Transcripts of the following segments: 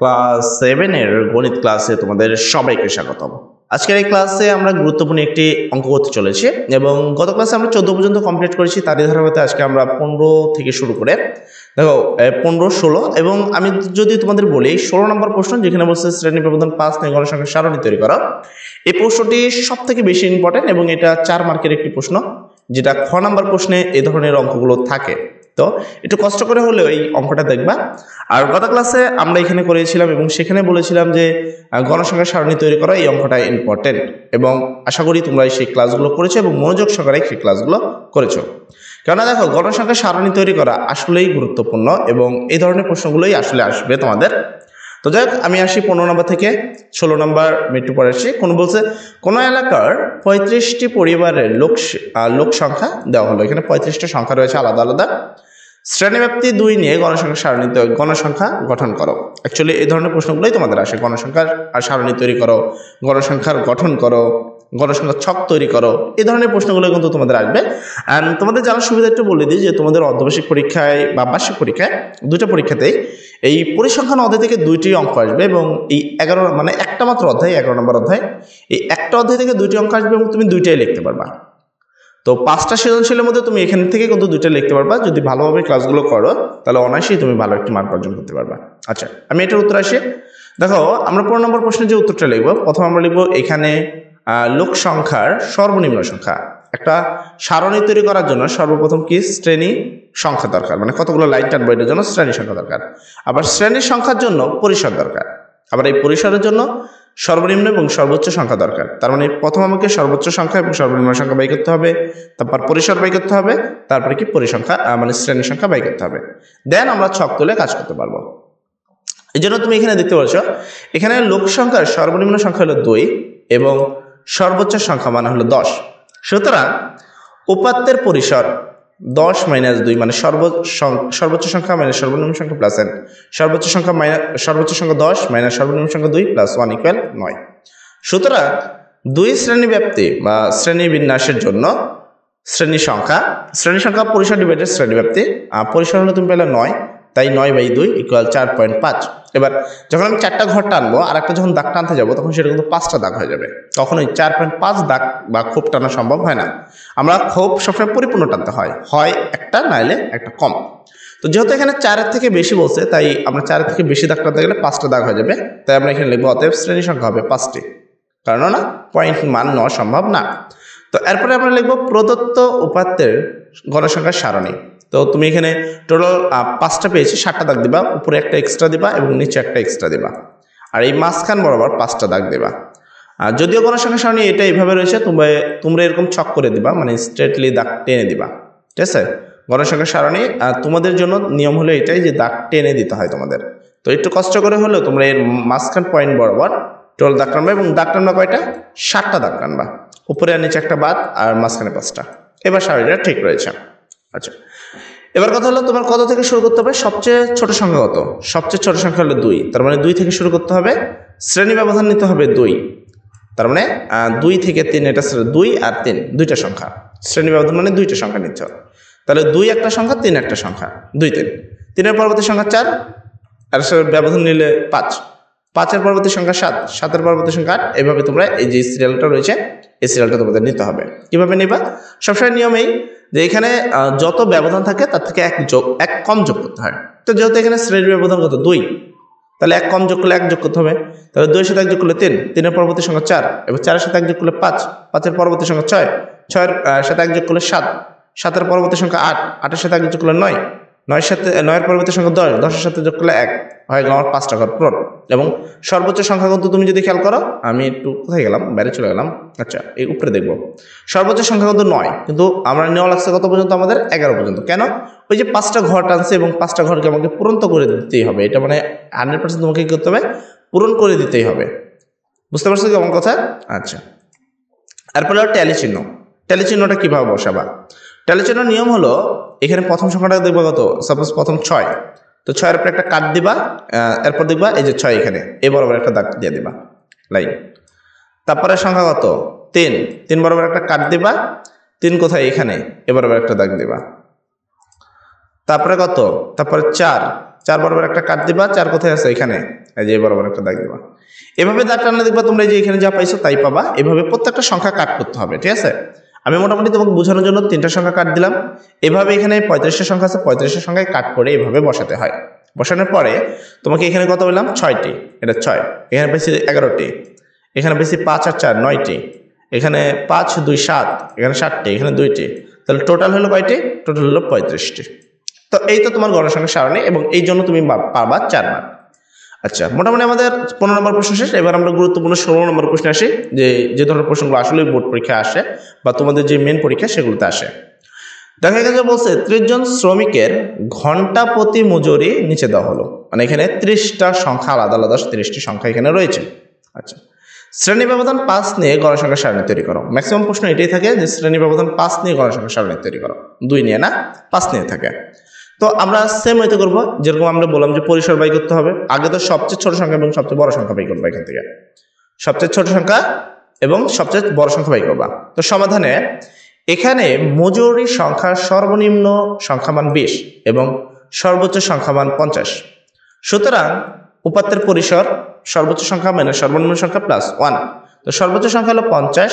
Class 7 এর গণিত ক্লাসে তোমাদের সবাইকে স্বাগতম। আজকের এই ক্লাসে আমরা গুরুত্বপূর্ণ একটি অঙ্ক করতে চলেছি এবং গত ক্লাসে আমরা 14 পর্যন্ত কমপ্লিট করেছি। তারই ধারাবাহিকতায় আজকে আমরা 15 থেকে শুরু করে দেখো 15, 16 এবং আমি যদি তোমাদের বলি 16 নম্বর প্রশ্ন, যেখানে বলছে শ্রেণী ব্যবধান 5 নিয়ে গণসংখ্যার সারণী তৈরি করা। এই প্রশ্নটি সব থেকে বেশি ইম্পর্টেন্ট এবং এটা 4 মার্কের একটি প্রশ্ন, যেটা খ নাম্বার প্রশ্নে এই ধরনের অঙ্কগুলো থাকে। তো একটু কষ্ট করে হলেও এই অঙ্কটা দেখবা। আর গত ক্লাসে আমরা এখানে করেছিলাম এবং সেখানে বলেছিলাম যে গণসংখ্যার সারণী তৈরি করা এই অঙ্কটা ইম্পর্টেন্ট, এবং আশা করি তোমরা সেই ক্লাসগুলো করেছো এবং মনোযোগ সহকারে সেই ক্লাসগুলো করেছো। কেননা দেখো, গণসংখ্যার সারণী তৈরি করা আসলেই গুরুত্বপূর্ণ এবং এই ধরনের প্রশ্নগুলোই আসলে আসবে তোমাদের। তো যাই হোক, আমি আসি 15 নম্বর থেকে 16 নম্বর একটু পরে আসি। কোন বলছে কোনো এলাকার 35টি পরিবারের লোক সংখ্যা দেওয়া হলো। এখানে 35টা সংখ্যা রয়েছে আলাদা আলাদা। শ্রেণীব্যাপ্তি 2 নিয়ে গণসংখ্যার সারণী গণসংখ্যা গঠন করো। অ্যাকচুয়ালি এই ধরনের প্রশ্নগুলোই তোমাদের আসে। গণসংখ্যার সারণী তৈরি করো, গণসংখ্যার গঠন করো, গণসংখ্যার ছক তৈরি করো, এই ধরনের প্রশ্নগুলো কিন্তু তোমাদের আসবে। অ্যান্ড তোমাদের জানার সুবিধা একটু বলে দিই যে তোমাদের অর্ধবার্ষিক পরীক্ষায় বা বার্ষিক পরীক্ষায় দুটো পরীক্ষাতেই এই পরিসংখ্যান অধ্যায় থেকে 2টি অঙ্ক আসবে এবং এই 11 মানে একটা মাত্র অধ্যায়, 11 নম্বর অধ্যায়, এই একটা অধ্যায় থেকে 2টি অঙ্ক আসবে এবং তুমি 2টাই লিখতে পারবা। তো 5টা সৃজনশীলের মধ্যে তুমি এখান থেকে কিন্তু 2টা লিখতে পারবা। যদি ভালোভাবে ক্লাসগুলো করো তাহলে অনায়াসেই তুমি ভালো একটি মার্ক অর্জন করতে পারবা। আচ্ছা, আমি এটার উত্তর আসি। দেখো, আমরা 15 নম্বর প্রশ্নের যে উত্তরটা লিখবো, প্রথমে আমরা লিখবো এখানে লোক সংখ্যার সর্বনিম্ন সংখ্যা। একটা সারণী তৈরি করার জন্য সর্বপ্রথম কি শ্রেণী সংখ্যা দরকার, মানে কতগুলো লাইন টানবো এটার জন্য শ্রেণী সংখ্যা দরকার। আবার শ্রেণীর সংখ্যার জন্য পরিসর দরকার। আবার এই পরিসরের জন্য সর্বনিম্ন এবং সর্বোচ্চ সংখ্যা দরকার। তার মানে প্রথম আমাকে সর্বোচ্চ সংখ্যা এবং সর্বনিম্ন সংখ্যা বাই করতে হবে, তারপর পরিসর বাই করতে হবে, তারপরে কি পরিসংখ্যা মানে শ্রেণী সংখ্যা বাই করতে হবে। দেন আমরা ছক তুলে কাজ করতে পারবো। এই জন্য তুমি এখানে দেখতে পাচ্ছ, এখানে লোক সংখ্যার সর্বনিম্ন সংখ্যা হলো 2 এবং সর্বোচ্চ সংখ্যা মানে হলো 10। সুতরাং উপাত্তের পরিসর 10 - 2 মানে সর্বোচ্চ সংখ্যা মাইনাস সর্বনিম্ন সংখ্যা প্লাস n, সর্বোচ্চ সংখ্যা 10 মাইনাস সর্বনিম্ন সংখ্যা 2 প্লাস 1 = 9। সুতরাং 2 শ্রেণী ব্যাপ্তি বা শ্রেণী বিন্যাসের জন্য শ্রেণী সংখ্যা পরিসর ডিভাইডেড শ্রেণী ব্যাপ্তি, পরিসর হলো তুমি পেলে 9, তাই 9/2 = 4.5। এবার যখন আমি 4টা ঘর টানবো আর একটা যখন দাগ টানতে যাবো তখন সেটা কিন্তু 5টা দাগ হয়ে যাবে। তখন ওই 4.5 দাগ বা খোপ টানা সম্ভব হয় না। আমরা খোপ সবসময় পরিপূর্ণ টানতে হয় একটা নাইলে একটা কম। তো যেহেতু এখানে 4-এর থেকে বেশি বলছে, তাই আমরা 4-এর থেকে বেশি দাগ টানতে গেলে 5টা দাগ হয়ে যাবে। তাই আমরা এখানে লিখবো অতএব শ্রেণী সংখ্যা হবে 5টি, কারণ না পয়েন্ট মান নেওয়া সম্ভব না। তো এরপরে আমরা লিখবো প্রদত্ত উপাত্তের গণসংখ্যার সারণী। তো তুমি এখানে টোটাল 5টা পেয়েছি, 7টা দাগ দিবা, উপরে একটা এক্সট্রা দিবা এবং নিচে একটা এক্সট্রা দিবা, আর এই মাঝখান বরাবর 5টা দাগ দিবা। আর যদিও গণসংখ্যার সারণী এটা এইভাবে রয়েছে, তোমরা এরকম ছক করে দিবা, মানে স্ট্রেটলি দাগ টেনে দিবা। ঠিক আছে, গণসংখ্যার সারণী তোমাদের জন্য নিয়ম হলো এটাই যে দাগ টেনে দিতে হয় তোমাদের। তো একটু কষ্ট করে হলেও তোমরা এর মাঝখান পয়েন্ট বরাবর টোটাল দাগ টানবা এবং দাগ টানবা কয়টা? 7টা দাগ টানবা, উপরে আর নিচে একটা বাদ আর মাঝখানে 5টা। এবার সারণীটা ঠিক রয়েছে। আচ্ছা, এবার কথা হলো তোমার কত থেকে শুরু করতে হবে? সবচেয়ে ছোট সংখ্যা কত? সবচেয়ে ছোট সংখ্যা হলো 2, তার মানে 2 থেকে শুরু করতে হবে। শ্রেণী ব্যবধান নিতে হবে 2, তার মানে 2 থেকে 3, এটা 2 আর 3 দুইটা সংখ্যা। শ্রেণী ব্যবধান মানে 2টা সংখ্যা নিতে হবে। তাহলে 2 একটা সংখ্যা, 3 একটা সংখ্যা, 2 3। 3-এর পরবর্তী সংখ্যা 4, আর ব্যবধান নিলে 5, 5-এর পরবর্তী সংখ্যা 7, 7-এর পরবর্তী সংখ্যা 8। এভাবে তোমরা এই যে সিরিয়ালটা রয়েছে এই সিরিয়ালটা তোমাদের নিতে হবে। কিভাবে নিবা? সবসময় নিয়মেই যে এখানে যত ব্যবধান থাকে তার থেকে এক কম যোগ করতে হয়। তো যেহেতু এখানে শ্রেণীর ব্যবধান কত? 2, তাহলে 1 কম যোগ করলে 1 যোগ করতে হবে। তাহলে 2-এর সাথে 1 যোগ করলে 3, 3-এর পরবর্তী সংখ্যা 4, এবার 4-এর সাথে 1 যোগ করলে 5, 5-এর পরবর্তী সংখ্যা 6, 6-এর সাথে 1 যোগ করলে 7, 7-এর পরবর্তী সংখ্যা 8, 8-এর সাথে 1 যোগ করলে 9, 9-এর পরবর্তী সংখ্যা 10, 10-এর সাথে যোগ করলে 1, হয়ে গেল আমার 5টা ঘর পূরণ। এবং সর্বোচ্চ সংখ্যা কিন্তু তুমি যদি খেয়াল করো, আমি একটু কোথায় গেলাম, বাইরে চলে গেলাম। আচ্ছা, এই উপরে দেখবো সর্বোচ্চ সংখ্যা কিন্তু 9, কিন্তু আমরা নেওয়া লাগছে কত পর্যন্ত? আমাদের 11 পর্যন্ত। কেন? ওই যে 5টা ঘর টানছে এবং 5টা ঘরকে আমাকে পূরণ তো করে দিতেই হবে। এটা মানে 100% তোমাকে কি করতে হবে? পূরণ করে দিতেই হবে। বুঝতে পারছো কি আমার কথা? আচ্ছা, এরপরে ট্যালি চিহ্ন। ট্যালি চিহ্নটা কিভাবে বসাবা? ট্যালি চিহ্ন নিয়ম হলো, এখানে প্রথম সংখ্যাটা দেখবা কত? সাপোজ প্রথম 6, তো 6-এর উপরে একটা কাট দিবা, এরপর দেখবা এই যে 6 এখানে এই বরাবর একটা দাগ দিয়ে দিবা লাইন। তারপরে সংখ্যা কত? 3, 3 বরাবর একটা কাট দিবা, 3 কোথায়? এখানে এ বরাবর একটা দাগ দিবা। তারপরে কত? তারপরে 4, 4 বরাবর একটা কাট দিবা, 4 কোথায় আছে এখানে, এই যে বরাবর একটা দাগ দিবা। এভাবে দাগ টানলে দেখবা তোমরা এই যে এখানে যা পাইছো তাই পাবা। এভাবে প্রত্যেকটা সংখ্যা কাট করতে হবে, ঠিক আছে। আমি মোটামুটি তোমাকে বোঝানোর জন্য 3টা সংখ্যা কাট দিলাম। এভাবে এখানে 35টা সংখ্যা আছে, 35টা সংখ্যায় কাট করে এভাবে বসাতে হয়। বসানোর পরে তোমাকে এখানে কত বললাম 6টি, এটা 6, এখানে পেয়েছি 11টি, এখানে পেয়েছি 5 আর 4 9টি, এখানে 5 2 7, এখানে 7টি, এখানে 2টি, তাহলে টোটাল হলো কয়টি? টোটাল হলো 35টি। তো এই তো তোমার গণসংখ্যা সারণী এবং এই জন্য তুমি পাবা 4 মার্ক। আচ্ছা, মোটামুটি আমাদের 15 নম্বর প্রশ্ন শেষ। এবার আমরা গুরুত্বপূর্ণ 16 নম্বর প্রশ্নে আসি, যে ধরনের প্রশ্নগুলো আসলে বোর্ড পরীক্ষায় আসে বা তোমাদের যে মেন পরীক্ষা সেগুলোতে আসে। দেখা গেছে বলছে 30 জন শ্রমিকের ঘন্টা প্রতি মজুরি নিচে দেওয়া হলো, মানে এখানে 30টা সংখ্যা আলাদা আলাদা 30টি সংখ্যা এখানে রয়েছে। আচ্ছা, শ্রেণী ব্যবধান 5 নিয়ে গণসংখ্যা সারণী তৈরি করো। ম্যাক্সিমাম প্রশ্ন এটাই থাকে যে শ্রেণী ব্যবধান 5 নিয়ে গণসংখ্যা সারণী তৈরি করো, 2 নিয়ে না, 5 নিয়ে থাকে। তো আমরা সেম হইতে করবো, যেরকম আমরা বললাম যে পরিসর বাই করতে হবে। আগে তো সবচেয়ে ছোট সংখ্যা এবং সবচেয়ে বড় সংখ্যা বাই করবো, এখান থেকে সবচেয়ে ছোট সংখ্যা এবং সবচেয়ে বড় সংখ্যা বাই করবা। তো সমাধানে এখানে মজুরি সংখ্যার সর্বনিম্ন সংখ্যামান 20 এবং সর্বোচ্চ সংখ্যামান 50। সুতরাং উপাত্তের পরিসর সর্বোচ্চ সংখ্যা মাইনাস সর্বনিম্ন সংখ্যা প্লাস 1। তো সর্বোচ্চ সংখ্যা হলো 50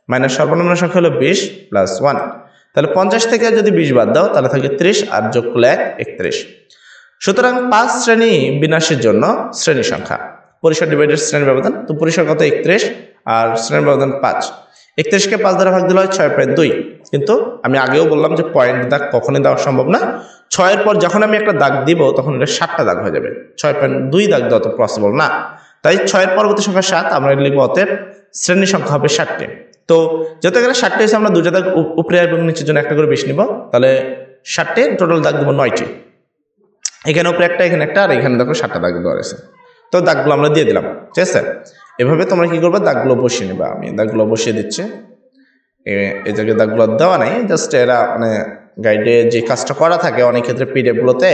মাইনাস সর্বনিম্ন সংখ্যা হলো 20 প্লাস 1। তাহলে 50 থেকে যদি 20 বাদ দাও তাহলে থাকে 30 আর যোগ করলে 31। সুতরাং 5 শ্রেণী বিন্যাসের জন্য শ্রেণী সংখ্যা পরিসর ডিভাইডেড শ্রেণী ব্যবধান। তো পরিসর কত 31 আর শ্রেণী ব্যবধান 5। 31কে 5 দ্বারা ভাগ দিলে হয় 6.2। কিন্তু আমি আগেও বললাম যে পয়েন্ট দাগ কখনোই দেওয়া সম্ভব না। 6 এর পর যখন আমি একটা দাগ দিব তখন এটা 7টা দাগ হয়ে যাবে, 6.2 দাগ দেওয়া তো পসিবল না। তাই 6 এর পরবর্তী সংখ্যা 7, আমরা লিখব অতএব শ্রেণী সংখ্যা হবে 7টি। তো যত এখানে 7টি হয়েছে আমরা 2টা দাগ উপরে এবং নিচের জন্য একটা করে বেশি নিব, তাহলে 7টি টোটাল দাগ দেবো 9টি। এখানে উপরে একটা, এখানে একটা, আর এখানে দেখো 7টা দাগ দেওয়া রয়েছে। তো দাগগুলো আমরা দিয়ে দিলাম, ঠিক আছে। এভাবে তোমরা কি করবে, দাগগুলো বসিয়ে নেবা। আমি দাগগুলো বসিয়ে দিচ্ছি। এই জায়গায় দাগগুলো দেওয়া নাই, জাস্ট এরা মানে গাইডে যে কাজটা করা থাকে অনেক ক্ষেত্রে পিডিএফগুলোতে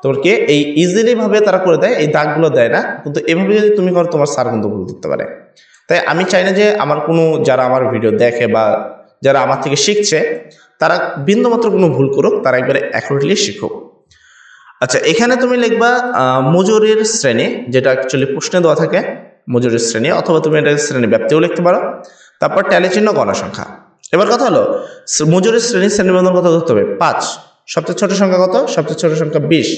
তোমার কি এই ইজিলি ভাবে তারা করে দেয়, এই দাগগুলো দেয় না। কিন্তু এভাবে যদি তুমি করো তোমার স্যার কিন্তু ভুল করতে পারে। তাই আমি চাই না যে আমার কোনো যারা আমার ভিডিও দেখে বা যারা আমার থেকে শিখছে তারা বিন্দুমাত্র কোনো ভুল করুক, তারা একবারে অ্যাকুরেটলি শিখুক। আচ্ছা, এখানে তুমি লিখবা মজুরির শ্রেণী, যেটা অ্যাকচুয়ালি প্রশ্নে দেওয়া থাকে মজুরির শ্রেণী, অথবা তুমি এটা শ্রেণী ব্যাপ্তিও লিখতে পারো। তারপর ট্যালি চিহ্ন গণসংখ্যা। এবার কথা হলো মজুরির শ্রেণী ব্যবধান কত ধরতে হবে 5। সবচেয়ে ছোট সংখ্যা কত? সবচেয়ে ছোট সংখ্যা 20।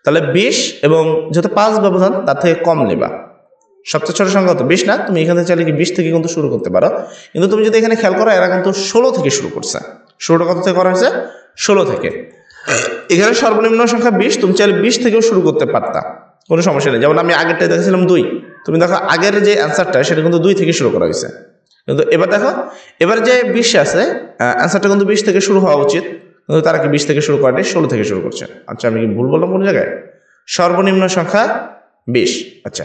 তাহলে 20 এবং যেহেতু 5 ব্যবধান তার থেকে কম নেবা। সবচেয়ে ছোট সংখ্যা কত? 20 না? তুমি এখানে চাইলে কি 20 থেকে কিন্তু শুরু করতে পারো, কিন্তু তুমি যদি এখানে খেয়াল করো এরা কিন্তু 16 থেকে শুরু করছে। শুরুটা কত থেকে করা হয়েছে? 16 থেকে। এখানে সর্বনিম্ন সংখ্যা 20, তুমি চাইলে 20 থেকেও শুরু করতে পারতা, কোনো সমস্যা নেই। যেমন আমি আগেরটাই দেখেছিলাম 2, তুমি দেখো আগের যে অ্যান্সারটা সেটা কিন্তু 2 থেকে শুরু করা হয়েছে। কিন্তু এবার দেখো এবার যে 20 আছে অ্যান্সারটা কিন্তু 20 থেকে শুরু হওয়া উচিত, কিন্তু তারা কি 20 থেকে শুরু করেনি, 16 থেকে শুরু করছে। আচ্ছা, আমি কি ভুল বললাম কোনো জায়গায়? সর্বনিম্ন সংখ্যা 20। আচ্ছা,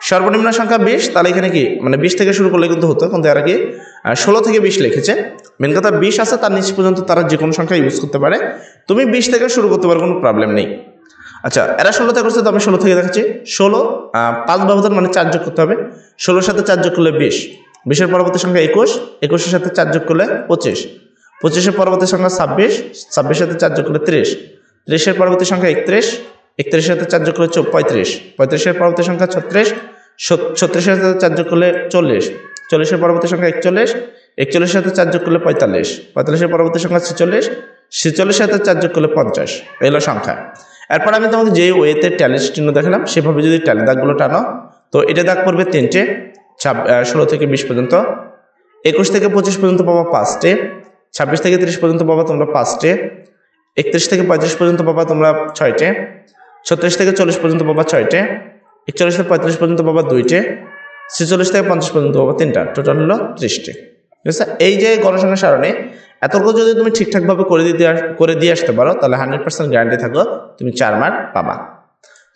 সর্বনিম্ন সংখ্যা 20, তাহলে এখানে কি মানে 20 থেকে শুরু করলে কিন্তু হতো, কিন্তু এরা কি 16 থেকে 20 লিখেছে। মেন কথা 20 আছে, তার নিচ পর্যন্ত তারা যে কোনো সংখ্যা ইউজ করতে পারে। তুমি 20 থেকে শুরু করতে পারো, কোনো প্রবলেম নেই। আচ্ছা, এরা 16 থেকে করছে, তো আমি 16 থেকে দেখাচ্ছি। 16 5 ব্যবধান মানে 4 যোগ করতে হবে। 16 সাথে 4 যোগ করলে 20, 20 এর পরবর্তী সংখ্যা 21, 21 এর সাথে 4 যোগ করলে 25, 25 এর পরবর্তী সংখ্যা 26, 26 এর সাথে 4 যোগ করলে 30, 30 এর পরবর্তী সংখ্যা 31, 31 এর সাথে 4 যোগ করলে 35, 35 এর পরবর্তী সংখ্যা 36, 36 এর সাথে 4 যোগ করলে 40, 40 এর পরবর্তী সংখ্যা 41, 41 এর সাথে 4 যোগ করলে 45, 45 এর পরবর্তী সংখ্যা 46, 46 এর সাথে 4 যোগ করলে 50। এগুলো সংখ্যা। এরপর আমি তোমাকে যে ওয়েতে ট্যালি চিহ্ন দেখালাম সেভাবে যদি ট্যালি দাগগুলো টানো, তো এটা দাগ পড়বে 3টে, 16 থেকে 20 পর্যন্ত। 21 থেকে 25 পর্যন্ত পাবা 5টে, 26 থেকে 30 পর্যন্ত পাবা তোমরা 5টে, 31 থেকে 35 পর্যন্ত পাবা তোমরা 6টে, 36 থেকে 40 পর্যন্ত পাবা 6টে, 41 থেকে 35 পর্যন্ত পাবা 2টে, 46 থেকে 50 পর্যন্ত পাবা 3টা, টোটাল হলো 30টে। ঠিক আছে, এই যে গণসংখ্যা সারণী এতটুকু যদি তুমি ঠিকঠাকভাবে করে দিয়ে আসতে পারো তাহলে 100% গ্যারান্টি থাকো তুমি 4 মার্ক পাবা।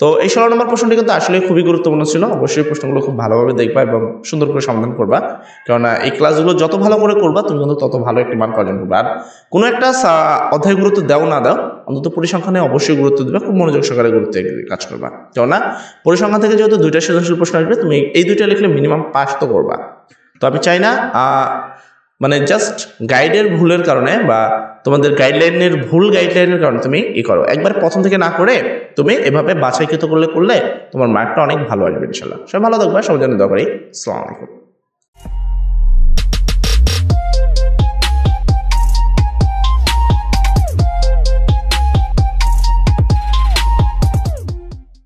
তো এই 16 নম্বর প্রশ্নটি কিন্তু আসলে খুবই গুরুত্বপূর্ণ ছিল। অবশ্যই প্রশ্নগুলো খুব ভালোভাবে দেখবা এবং সুন্দর করে সমাধান করবা, কেননা এই ক্লাসগুলো যত ভালো করে করবা তুমি কিন্তু তত ভালো একটি মান অর্জন করবা। আর কোনো একটা অধ্যায় গুরুত্ব দাও না দাও, অন্তত পরিসংখ্যানে অবশ্যই গুরুত্ব দেবে, খুব মনোযোগ সহকারে গুরুত্ব কাজ করবা। কেননা পরিসংখ্যান থেকে যেহেতু 2টা সৃজনশীল প্রশ্ন আসবে, তুমি এই 2টা লিখলে মিনিমাম পাস তো করবা। তো আমি চাই না মানে জাস্ট গাইডের ভুলের কারণে বা তোমাদের গাইডলাইনের ভুল গাইডলাইনের কারণে তুমি করো। একবার প্রথম থেকে না করে তুমি এভাবে বাছাইকৃত করলে তোমার মার্কটা অনেক ভালো আসবে ইনশাল্লাহ। সবাই ভালো থাকবে, সবার জন্য দোয়া করি। আসসালামু আলাইকুম।